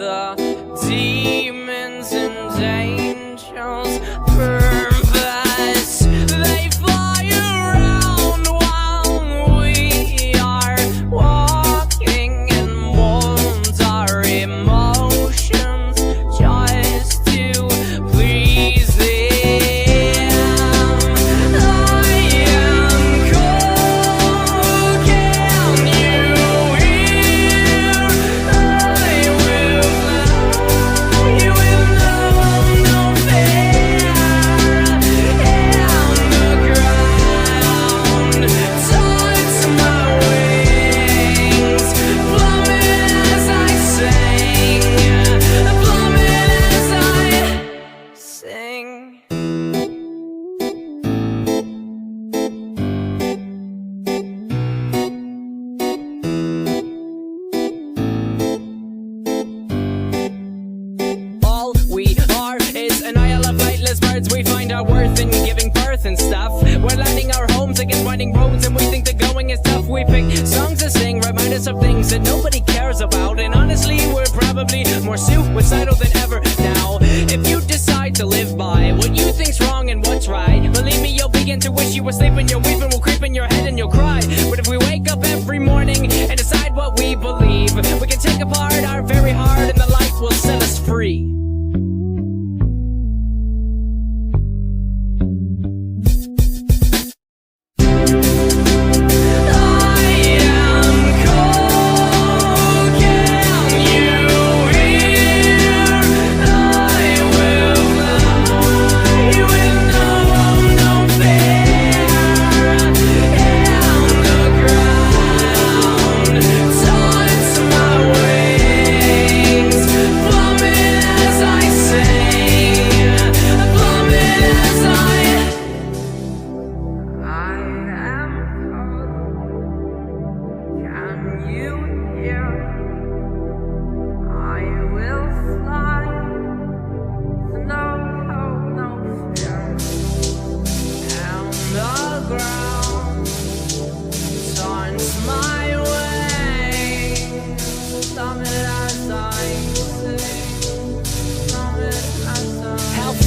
the demons and angels purpose. They fly around while we are walking and mold our emotions just to please them. I am cold, can you hear? I will fly with no fear, and the ground touch my wings, plummet as I sing, plummet as I sing. All we are is an isle of flightless birds. We find our worth in giving birth and stuff. We're landing our homes against winding roads, and we think the going is tough. We pick songs to sing, remind us of things that nobody cares about. And honestly, we're probably more suicidal than ever now. If you decide to live by what you think's wrong and what's right, believe me, you'll begin to wish you were sleeping. Your weeping will creep in your head and you'll cry. But if we wake up every morning and decide what we believe, we can take apart our very heart, and the light will set us free.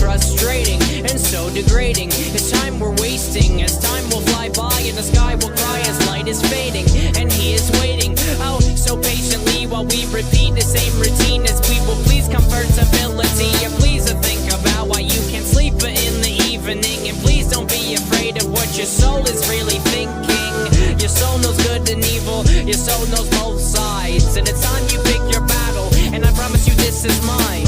Frustrating and so degrading. It's time we're wasting, as time will fly by and the sky will cry as light is fading, and he is waiting, oh, so patiently, while we repeat the same routine as we will please comfortability. And please think about why you can't sleep in the evening, and please don't be afraid of what your soul is really thinking. Your soul knows good and evil, your soul knows both sides, and it's time you pick your battle, and I promise you this is mine.